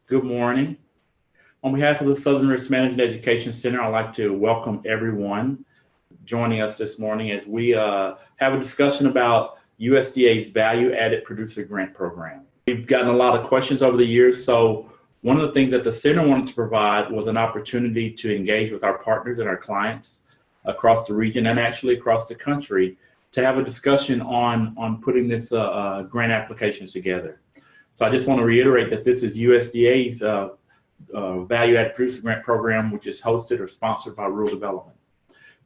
Good morning. On behalf of the Southern Risk Management Education Center, I'd like to welcome everyone joining us this morning as we have a discussion about USDA's Value Added Producer Grant Program. We've gotten a lot of questions over the years, so one of the things that the center wanted to provide was an opportunity to engage with our partners and our clients across the region and actually across the country to have a discussion on putting this grant applications together. So I just want to reiterate that this is USDA's Value Added Producer Grant Program, which is hosted or sponsored by Rural Development.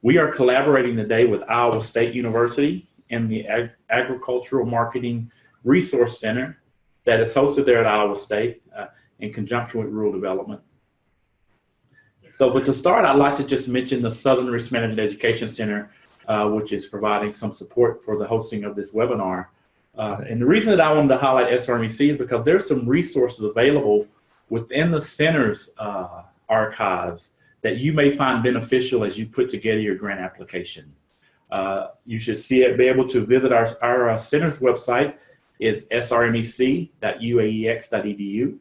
We are collaborating today with Iowa State University and the Agricultural Marketing Resource Center that is hosted there at Iowa State in conjunction with Rural Development. But to start, I'd like to just mention the Southern Risk Management Education Center, which is providing some support for the hosting of this webinar. And the reason that I wanted to highlight SRMEC is because there's some resources available within the center's archives that you may find beneficial as you put together your grant application. You should be able to visit our center's website is srmec.uaex.edu.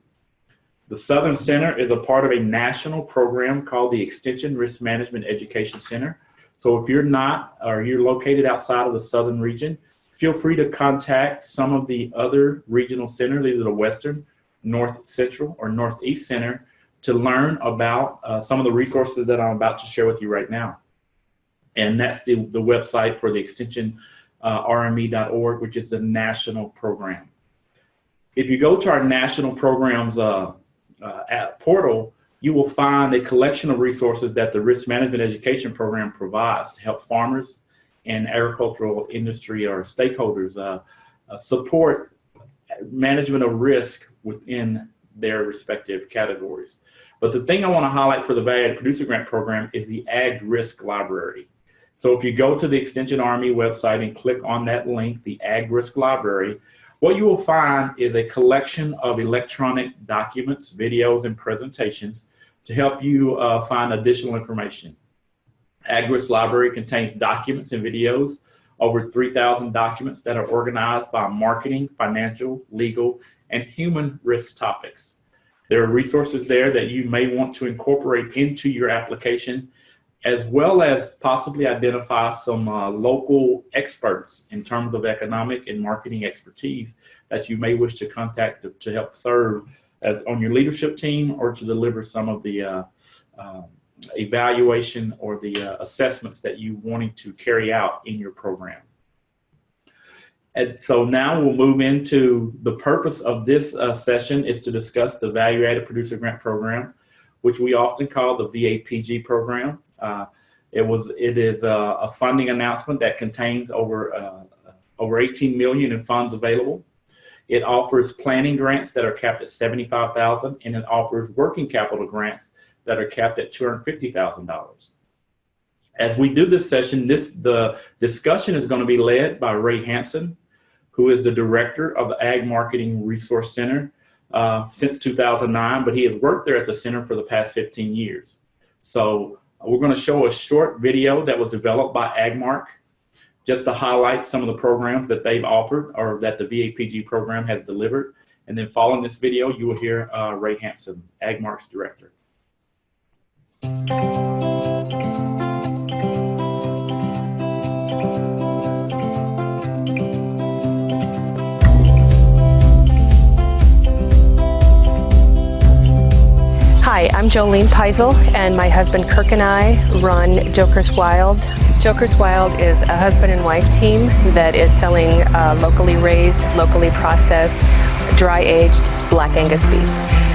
The Southern Center is a part of a national program called the Extension Risk Management Education Center. So if you're not, or you're located outside of the Southern region, feel free to contact some of the other regional centers, either the Western, North Central, or Northeast Center, to learn about some of the resources that I'm about to share with you right now. And that's the website for the extension rme.org, which is the national program. If you go to our national programs portal, you will find a collection of resources that the Risk Management Education Program provides to help farmers and agricultural industry or stakeholders support management of risk within their respective categories. But the thing I want to highlight for the Value Added Producer Grant Program is the Ag Risk Library. So if you go to the Extension RME website and click on that link, the Ag Risk Library, what you will find is a collection of electronic documents, videos, and presentations to help you find additional information. Ag Risk Library contains documents and videos, over 3,000 documents that are organized by marketing, financial, legal, and human risk topics. There are resources there that you may want to incorporate into your application, as well as possibly identify some local experts in terms of economic and marketing expertise that you may wish to contact to help serve as on your leadership team or to deliver some of the evaluation or the assessments that you wanting to carry out in your program. And so now we'll move into the purpose of this session is to discuss the Value Added Producer Grant Program, which we often call the VAPG program. It is a funding announcement that contains over 18 million in funds available. It offers planning grants that are capped at $75,000, and it offers working capital grants that are capped at $250,000. As we do this session, the discussion is going to be led by Ray Hansen, who is the director of the Ag Marketing Resource Center since 2009, but he has worked there at the center for the past 15 years. So we're going to show a short video that was developed by AgMark just to highlight some of the programs that they've offered or that the VAPG program has delivered. And then following this video, you will hear Ray Hansen, AgMark's director. Hi, I'm Jolene Peisel, and my husband Kirk and I run Joker's Wild. Joker's Wild is a husband and wife team that is selling locally raised, locally processed, dry-aged Black Angus beef.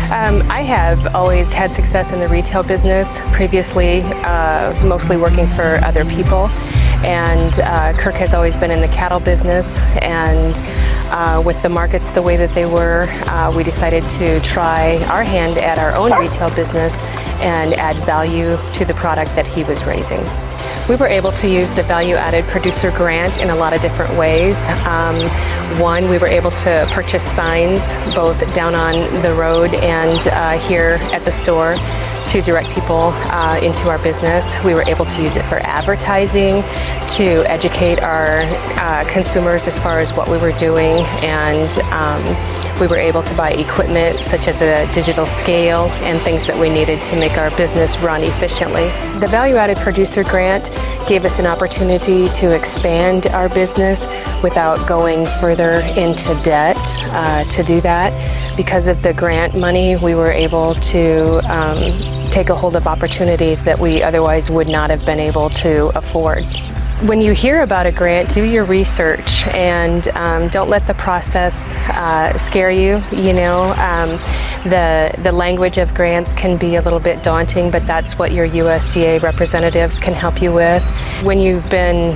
I have always had success in the retail business, previously mostly working for other people, and Kirk has always been in the cattle business, and with the markets the way that they were, we decided to try our hand at our own retail business and add value to the product that he was raising. We were able to use the Value Added Producer Grant in a lot of different ways. One, we were able to purchase signs both down on the road and here at the store to direct people into our business. We were able to use it for advertising, to educate our consumers as far as what we were doing, and We were able to buy equipment such as a digital scale and things that we needed to make our business run efficiently. The Value-Added Producer Grant gave us an opportunity to expand our business without going further into debt to do that. Because of the grant money, we were able to take a hold of opportunities that we otherwise would not have been able to afford. When you hear about a grant, do your research and don't let the process scare you. You know, the language of grants can be a little bit daunting, but that's what your USDA representatives can help you with. When you've been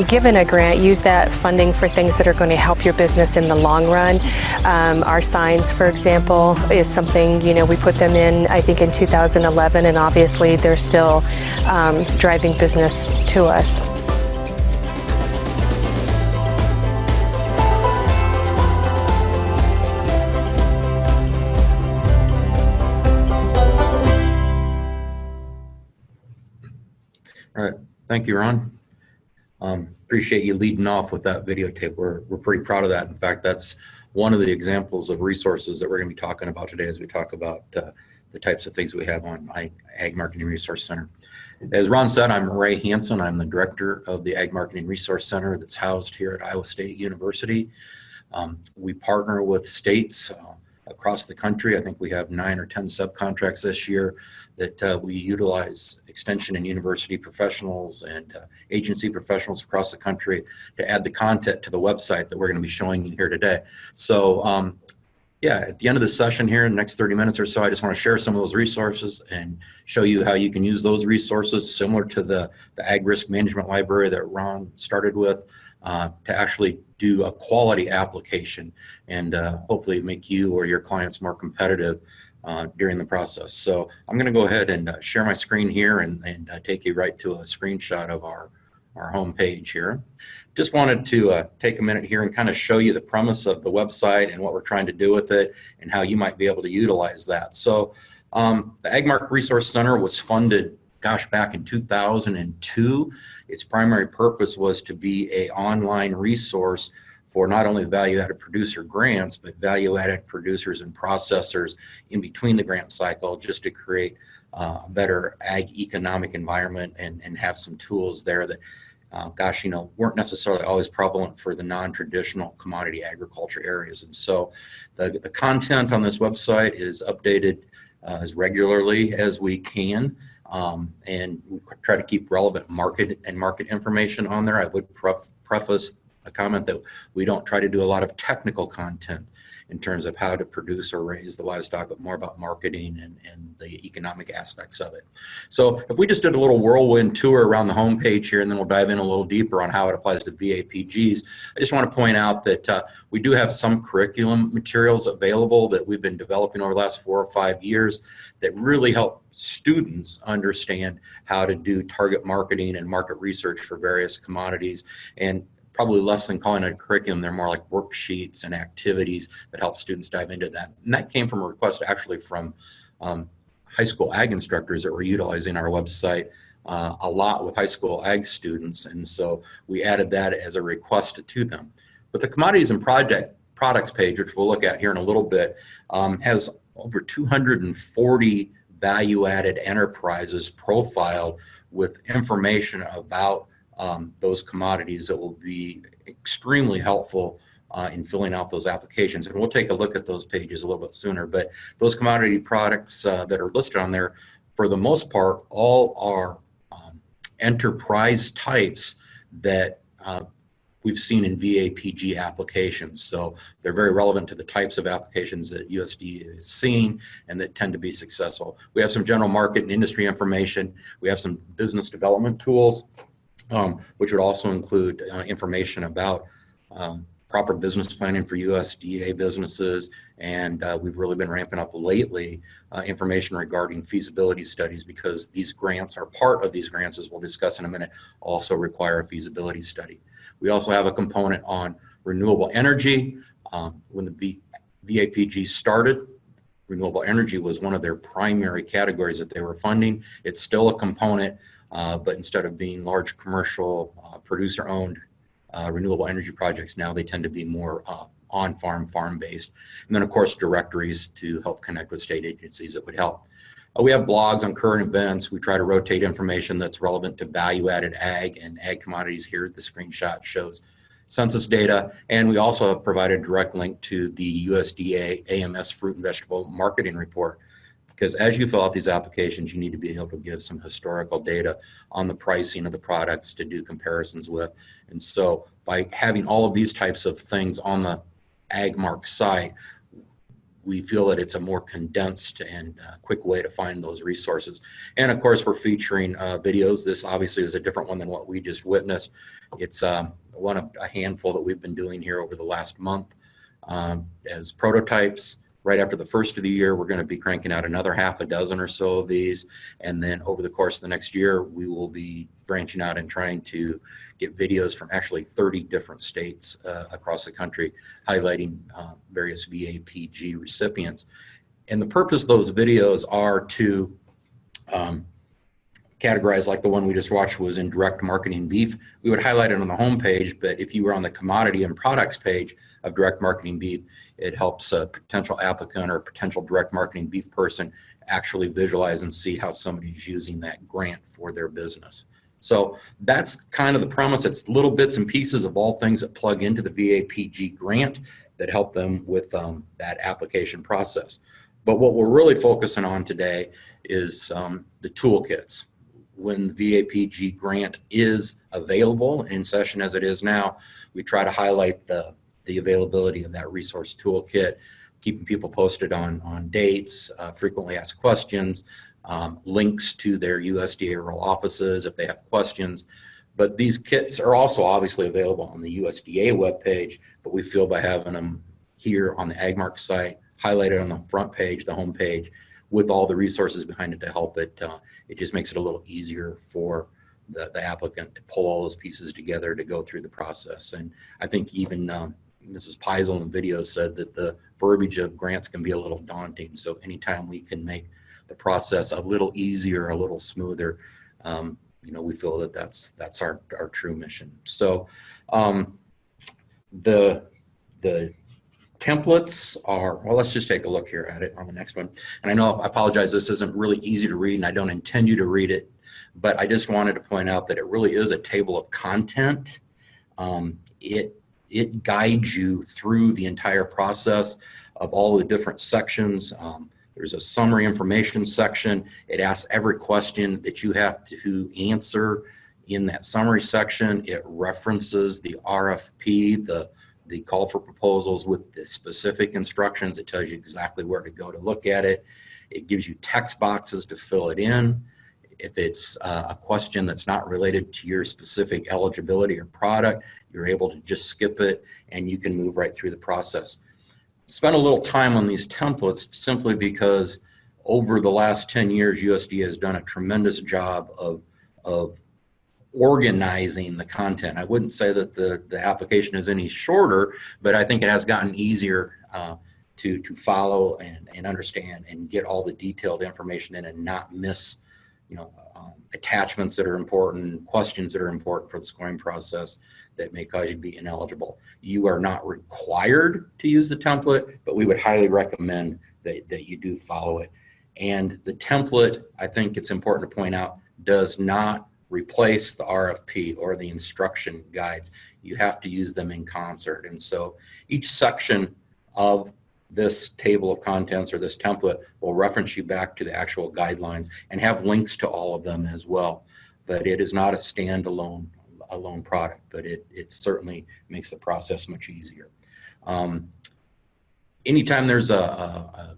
given a grant, use that funding for things that are going to help your business in the long run. Our signs, for example, is something, you know, we put them in, I think, in 2011, and obviously they're still driving business to us. All right, thank you, Ron. Appreciate you leading off with that videotape. We're pretty proud of that. In fact, that's one of the examples of resources that we're going to be talking about today as we talk about the types of things we have on Ag Marketing Resource Center. As Ron said, I'm Ray Hansen. I'm the director of the Ag Marketing Resource Center that's housed here at Iowa State University. We partner with states across the country. I think we have 9 or 10 subcontracts this year that we utilize extension and university professionals and agency professionals across the country to add the content to the website that we're going to be showing you here today. So yeah, at the end of the session here in the next 30 minutes or so, I just want to share some of those resources and show you how you can use those resources similar to the Ag Risk Management Library that Ron started with to actually do a quality application and hopefully make you or your clients more competitive during the process. So I'm going to go ahead and share my screen here and take you right to a screenshot of our home page here. Just wanted to take a minute here and kind of show you the premise of the website and what we're trying to do with it and how you might be able to utilize that. So the AgMark Resource Center was funded, gosh, back in 2002. Its primary purpose was to be an online resource for not only the value-added producer grants, but value-added producers and processors in between the grant cycle, just to create a better ag economic environment and have some tools there that, gosh, you know, weren't necessarily always prevalent for the non-traditional commodity agriculture areas. And so the content on this website is updated as regularly as we can. And we try to keep relevant market information on there. I would preface a comment that we don't try to do a lot of technical content in terms of how to produce or raise the livestock, but more about marketing and the economic aspects of it. So if we just did a little whirlwind tour around the homepage here, and then we'll dive in a little deeper on how it applies to VAPGs, I just want to point out that we do have some curriculum materials available that we've been developing over the last 4 or 5 years that really help students understand how to do target marketing and market research for various commodities. And probably less than calling it a curriculum, they're more like worksheets and activities that help students dive into that. And that came from a request actually from high school ag instructors that were utilizing our website a lot with high school ag students. And so we added that as a request to them. But the commodities and products page, which we'll look at here in a little bit, has over 240 value-added enterprises profiled with information about those commodities that will be extremely helpful in filling out those applications. And we'll take a look at those pages a little bit sooner. But those commodity products that are listed on there, for the most part, all are enterprise types that we've seen in VAPG applications. So they're very relevant to the types of applications that USDA is seeing and that tend to be successful. We have some general market and industry information. We have some business development tools, which would also include information about proper business planning for USDA businesses. And we've really been ramping up lately information regarding feasibility studies, because these grants are part of these grants, as we'll discuss in a minute, also require a feasibility study. We also have a component on renewable energy. When the VAPG started, renewable energy was one of their primary categories that they were funding. It's still a component, but instead of being large commercial producer-owned renewable energy projects, now they tend to be more on-farm, farm-based. And then, of course, directories to help connect with state agencies that would help. We have blogs on current events. We try to rotate information that's relevant to value-added ag and ag commodities. Here, the screenshot shows census data, and we also have provided a direct link to the USDA AMS fruit and vegetable marketing report, because as you fill out these applications, you need to be able to give some historical data on the pricing of the products to do comparisons with. And so by having all of these types of things on the AgMark site, we feel that it's a more condensed and quick way to find those resources. And of course, we're featuring videos. This obviously is a different one than what we just witnessed. It's one of a handful that we've been doing here over the last month as prototypes. Right after the first of the year, we're going to be cranking out another half a dozen or so of these. And then over the course of the next year, we will be branching out and trying to get videos from actually 30 different states across the country, highlighting various VAPG recipients. And the purpose of those videos are to categorize, like the one we just watched was in direct marketing beef. We would highlight it on the home page, but if you were on the commodity and products page of direct marketing beef, it helps a potential applicant or a potential direct marketing beef person actually visualize and see how somebody's using that grant for their business. So that's kind of the premise. It's little bits and pieces of all things that plug into the VAPG grant that help them with that application process. But what we're really focusing on today is the toolkits. When the VAPG grant is available in session as it is now, we try to highlight the availability of that resource toolkit, keeping people posted on dates, frequently asked questions, links to their USDA rural offices if they have questions. But these kits are also obviously available on the USDA webpage, but we feel by having them here on the AgMark site, highlighted on the front page, the home page, with all the resources behind it to help it, it just makes it a little easier for the applicant to pull all those pieces together to go through the process. And I think even Mrs. Peisel in video said that the verbiage of grants can be a little daunting. So anytime we can make the process a little easier, a little smoother, you know, we feel that that's our true mission. So the templates are, well, let's just take a look here at it on the next one. And I know, I apologize, this isn't really easy to read and I don't intend you to read it, but I just wanted to point out that it really is a table of content. It guides you through the entire process of all the different sections. There's a summary information section. It asks every question that you have to answer in that summary section. It references the RFP, the call for proposals with the specific instructions. It tells you exactly where to go to look at it. It gives you text boxes to fill it in. If it's a question that's not related to your specific eligibility or product, you're able to just skip it and you can move right through the process. Spend a little time on these templates simply because over the last 10 years, USDA has done a tremendous job of organizing the content. I wouldn't say that the application is any shorter, but I think it has gotten easier to follow and understand and get all the detailed information in and not miss, you know, attachments that are important, questions that are important for the scoring process that may cause you to be ineligible. You are not required to use the template, but we would highly recommend that you do follow it. And the template, I think it's important to point out, does not replace the RFP or the instruction guides. You have to use them in concert. And so each section of this table of contents or this template will reference you back to the actual guidelines and have links to all of them as well. But it is not a standalone product, but it certainly makes the process much easier. Anytime there's a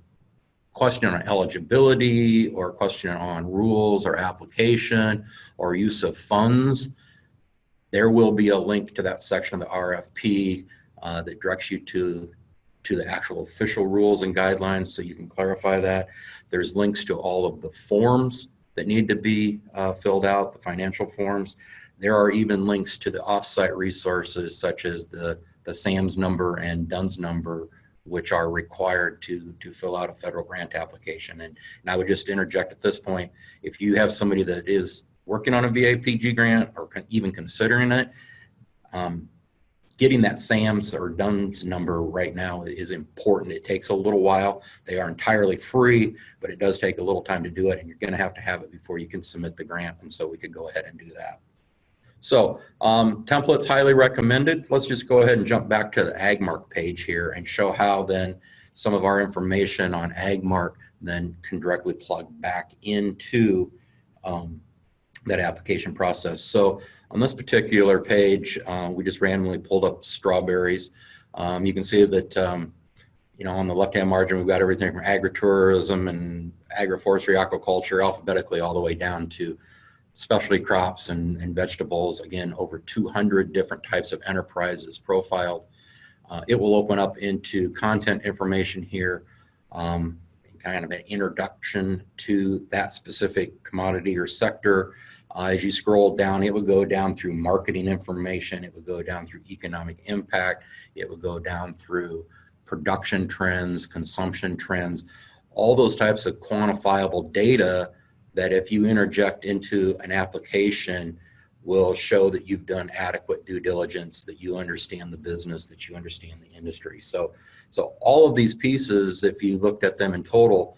question on eligibility or a question on rules or application or use of funds, there will be a link to that section of the RFP that directs you to the actual official rules and guidelines so you can clarify that. There's links to all of the forms that need to be filled out, the financial forms. There are even links to the offsite resources such as the SAMS number and DUNS number, which are required to fill out a federal grant application. And I would just interject at this point, if you have somebody that is working on a VAPG grant or even considering it, getting that SAMS or DUNS number right now is important. It takes a little while. They are entirely free, but it does take a little time to do it, and you're going to have it before you can submit the grant, and so we could go ahead and do that. So templates highly recommended. Let's just go ahead and jump back to the AgMark page here and show how then some of our information on AgMark then can directly plug back into that application process. So on this particular page, we just randomly pulled up strawberries. You can see that, you know, on the left-hand margin, we've got everything from agritourism and agroforestry, aquaculture, alphabetically all the way down to specialty crops and vegetables. Again, over 200 different types of enterprises profiled. It will open up into content information here, kind of an introduction to that specific commodity or sector. As you scroll down, it would go down through marketing information. It would go down through economic impact. It would go down through production trends, consumption trends, all those types of quantifiable data that if you interject into an application will show that you've done adequate due diligence, that you understand the business, that you understand the industry. So all of these pieces, if you looked at them in total,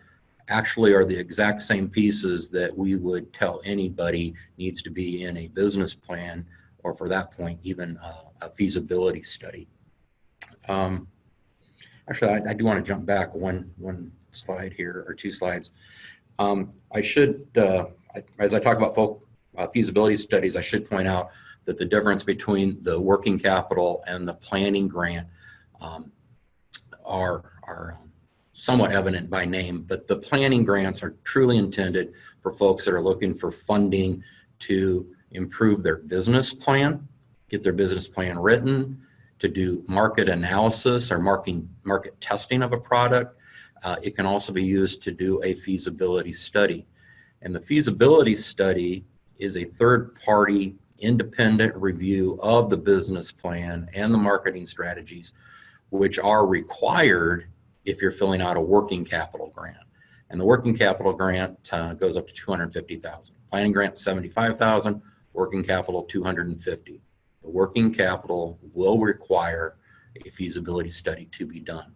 actually are the exact same pieces that we would tell anybody needs to be in a business plan, or for that point, even a feasibility study. Actually, I do want to jump back one slide here, or two slides. I should, as I talk about feasibility studies, I should point out that the difference between the working capital and the planning grant are somewhat evident by name, but the planning grants are truly intended for folks that are looking for funding to improve their business plan, get their business plan written, to do market analysis or market testing of a product. It can also be used to do a feasibility study. And the feasibility study is a third-party independent review of the business plan and the marketing strategies, which are required if you're filling out a working capital grant. And the working capital grant goes up to $250,000. Planning grant, $75,000, working capital, $250,000. The working capital will require a feasibility study to be done.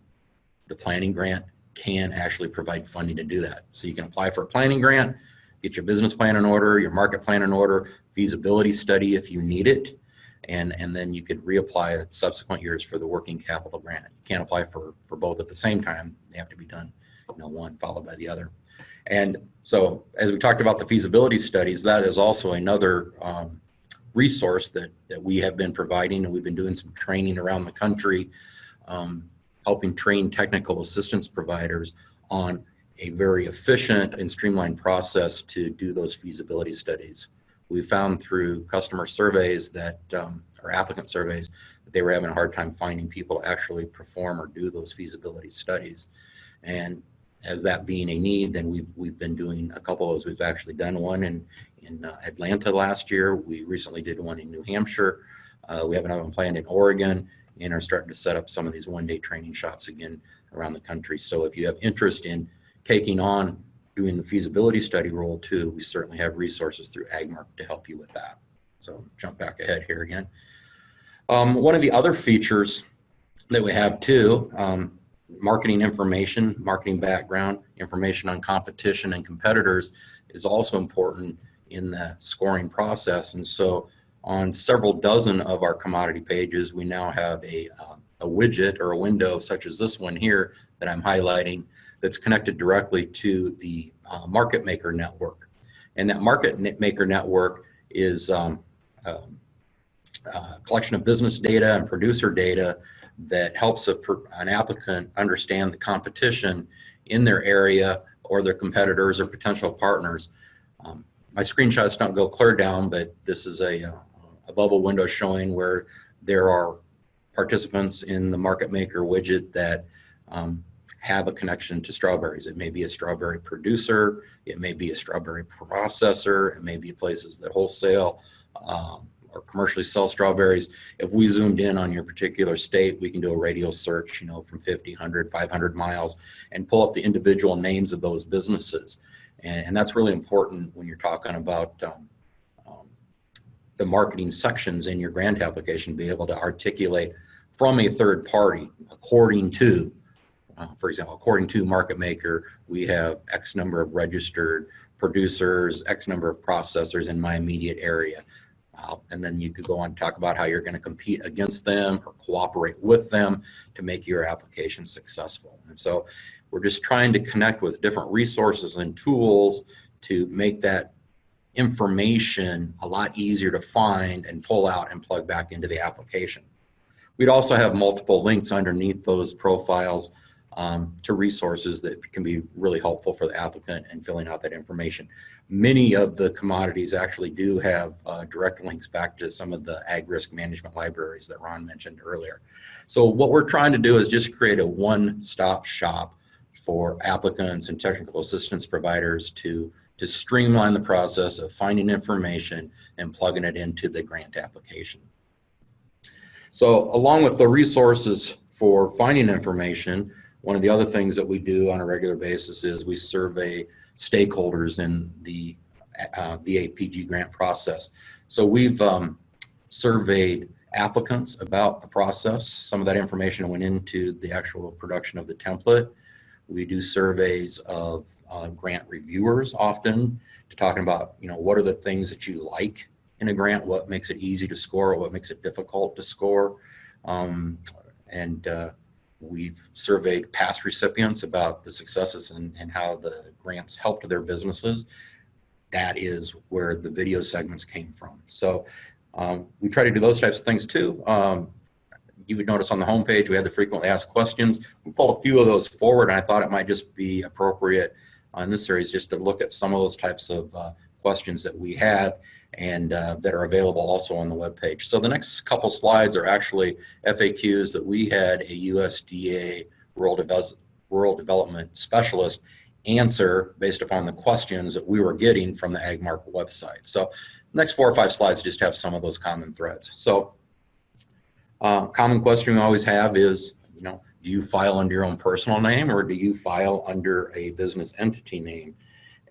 The planning grant can actually provide funding to do that. So you can apply for a planning grant, get your business plan in order, your market plan in order, feasibility study if you need it, and then you could reapply at subsequent years for the working capital grant. You can't apply for both at the same time. They have to be done, one followed by the other. And so as we talked about the feasibility studies, that is also another resource that we have been providing, and we've been doing some training around the country, helping train technical assistance providers on a very efficient and streamlined process to do those feasibility studies. We found through customer surveys that, or applicant surveys, that they were having a hard time finding people to actually perform or do those feasibility studies. And as that being a need, then we've been doing a couple of those. We've actually done one in Atlanta last year. We recently did one in New Hampshire. We have another one planned in Oregon, and are starting to set up some of these one-day training shops again around the country. So if you have interest in taking on doing the feasibility study role too, we certainly have resources through AgMark to help you with that. So jump back ahead here again. One of the other features that we have too, marketing information, marketing background, information on competition and competitors is also important in the scoring process. And so on several dozen of our commodity pages, we now have a widget or a window such as this one here that I'm highlighting that's connected directly to the market maker network. And that market maker network is a collection of business data and producer data that helps an applicant understand the competition in their area or their competitors or potential partners. My screenshots don't go clear down, but this is a bubble window showing where there are participants in the market maker widget that have a connection to strawberries. It may be a strawberry producer, it may be a strawberry processor, it may be places that wholesale or commercially sell strawberries. If we zoomed in on your particular state, we can do a radial search, from 50, 100, 500 miles and pull up the individual names of those businesses. And that's really important when you're talking about the marketing sections in your grant application, be able to articulate from a third party, according to, for example, according to market maker, we have X number of registered producers, X number of processors in my immediate area. And then you could go on to talk about how you're going to compete against them or cooperate with them to make your application successful. And so we're just trying to connect with different resources and tools to make that information a lot easier to find and pull out and plug back into the application. We'd also have multiple links underneath those profiles to resources that can be really helpful for the applicant in filling out that information. Many of the commodities actually do have direct links back to some of the ag risk management libraries that Ron mentioned earlier. So what we're trying to do is just create a one-stop shop for applicants and technical assistance providers to streamline the process of finding information and plugging it into the grant application. So along with the resources for finding information, one of the other things that we do on a regular basis is we survey stakeholders in the VAPG grant process. So we've surveyed applicants about the process. Some of that information went into the actual production of the template. We do surveys of grant reviewers often to talking about, what are the things that you like in a grant, what makes it easy to score, what makes it difficult to score. We've surveyed past recipients about the successes and how the grants helped their businesses. That is where the video segments came from. So we try to do those types of things too. You would notice on the homepage, we had the frequently asked questions. We pulled a few of those forward, and I thought it might just be appropriate on this series just to look at some of those types of questions that we had and that are available also on the webpage. So the next couple slides are actually FAQs that we had a USDA Rural Development Specialist answer based upon the questions that we were getting from the AgMark website. So the next 4 or 5 slides just have some of those common threads. So common question we always have is, do you file under your own personal name or do you file under a business entity name?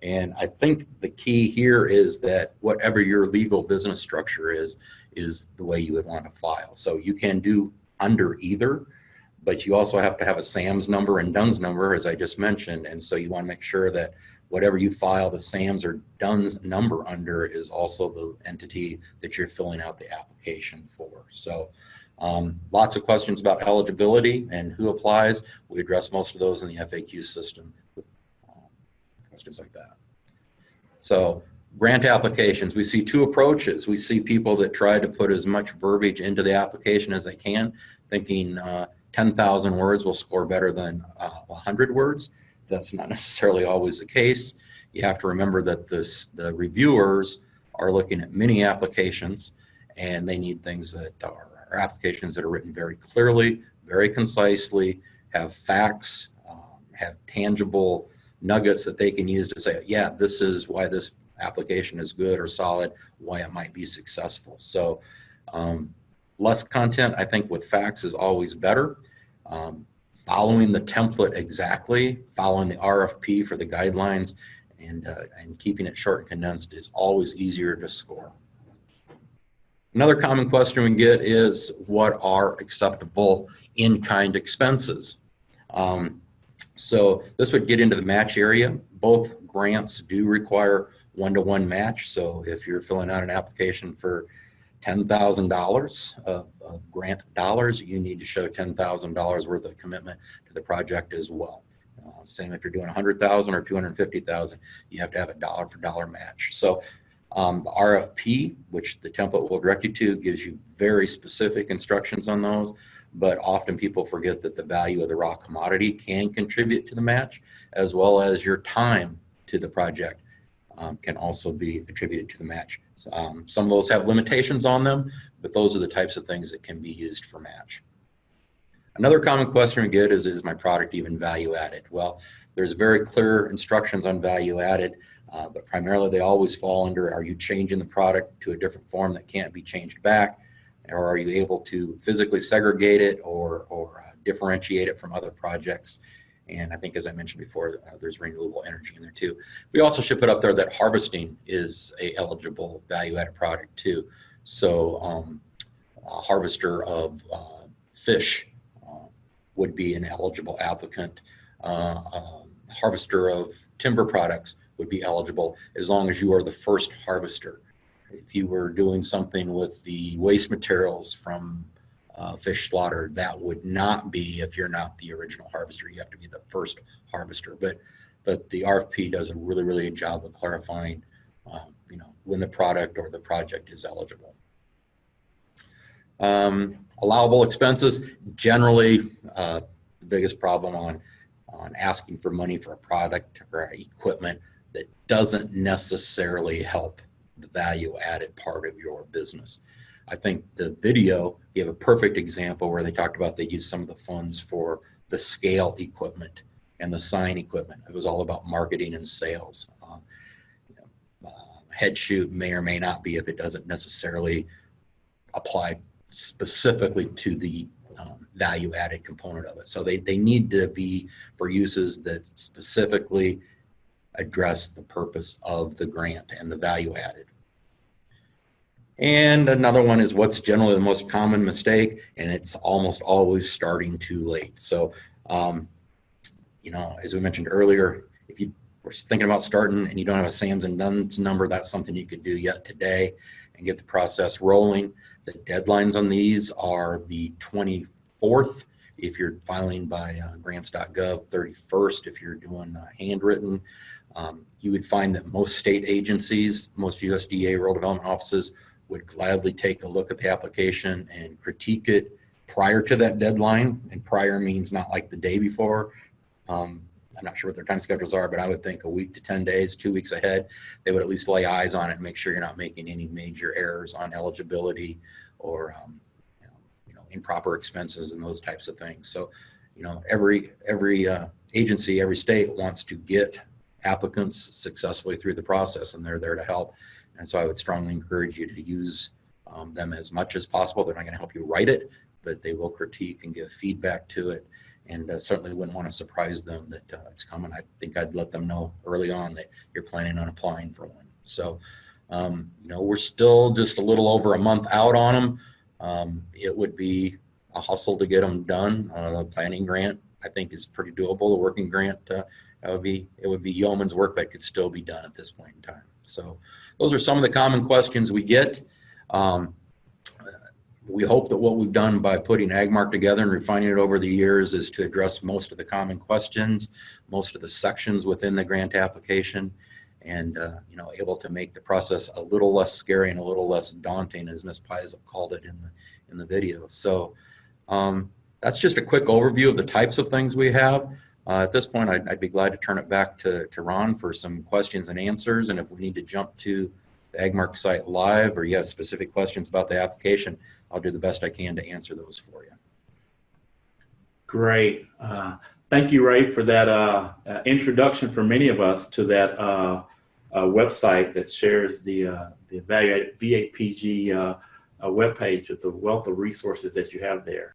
And I think the key here is that whatever your legal business structure is the way you would want to file. So you can do under either, but you also have to have a SAMS number and DUNS number, as I just mentioned. And so you want to make sure that whatever you file the SAMS or DUNS number under is also the entity that you're filling out the application for. So lots of questions about eligibility and who applies. We address most of those in the FAQ system with questions like that. So grant applications, we see 2 approaches. We see people that try to put as much verbiage into the application as they can, thinking 10,000 words will score better than 100 words. That's not necessarily always the case. You have to remember that the reviewers are looking at many applications, and they need things that are applications that are written very clearly, very concisely, have facts, have tangible nuggets that they can use to say, yeah, this is why this application is good or solid, why it might be successful. So less content, I think, with facts is always better. Following the template exactly, following the RFP for the guidelines, and keeping it short and condensed is always easier to score. Another common question we get is, what are acceptable in-kind expenses? So this would get into the match area. Both grants do require one-to-one match. So if you're filling out an application for $10,000 of grant dollars, you need to show $10,000 worth of commitment to the project as well. Same if you're doing 100,000 or 250,000, you have to have a dollar for dollar match. So the RFP, which the template will direct you to, gives you very specific instructions on those, but often people forget that the value of the raw commodity can contribute to the match, as well as your time to the project can also be attributed to the match. Some of those have limitations on them, but those are the types of things that can be used for match. Another common question we get is my product even value added? Well, there's very clear instructions on value added, but primarily they always fall under, are you changing the product to a different form that can't be changed back? Or are you able to physically segregate it or differentiate it from other projects? And I think, as I mentioned before, there's renewable energy in there too. We also should put up there that harvesting is a eligible value-added product too. So a harvester of fish would be an eligible applicant. Harvester of timber products would be eligible as long as you are the first harvester. If you were doing something with the waste materials from fish slaughter, that would not be if you're not the original harvester. You have to be the first harvester. But the RFP does a really good job of clarifying, when the product or the project is eligible. Allowable expenses, generally the biggest problem on asking for money for a product or equipment that doesn't necessarily help the value added part of your business. I think the video gave a perfect example where they talked about they used some of the funds for the scale equipment and the sign equipment. It was all about marketing and sales. Head shoot may or may not be if it doesn't necessarily apply specifically to the value added component of it. So they need to be for uses that specifically address the purpose of the grant and the value added. And another one is what's generally the most common mistake, and it's almost always starting too late. So, as we mentioned earlier, if you were thinking about starting and you don't have a Sam's and Dunn's number, that's something you could do yet today and get the process rolling. The deadlines on these are the 24th if you're filing by grants.gov, 31st if you're doing handwritten. You would find that most state agencies, most USDA rural development offices would gladly take a look at the application and critique it prior to that deadline. And prior means not like the day before. I'm not sure what their time schedules are, but I would think a week to 10 days, 2 weeks ahead, they would at least lay eyes on it and make sure you're not making any major errors on eligibility or improper expenses and those types of things. So, every agency, every state wants to get applicants successfully through the process, and they're there to help. And so I would strongly encourage you to use them as much as possible. They're not going to help you write it, but they will critique and give feedback to it. And certainly wouldn't want to surprise them that it's coming. I think I'd let them know early on that you're planning on applying for one. So, we're still just a little over a month out on them. It would be a hustle to get them done. The planning grant, I think, is pretty doable. The working grant, it would be yeoman's work, but it could still be done at this point in time. So those are some of the common questions we get. We hope that what we've done by putting AgMark together and refining it over the years is to address most of the common questions, most of the sections within the grant application, and able to make the process a little less scary and a little less daunting, as Ms. Pies called it in the video. So that's just a quick overview of the types of things we have. At this point, I'd be glad to turn it back to Ron for some questions and answers. And if we need to jump to the AgMark site live or you have specific questions about the application, I'll do the best I can to answer those for you. Great. Thank you, Ray, for that introduction for many of us to that website that shares the VAPG webpage with the wealth of resources that you have there.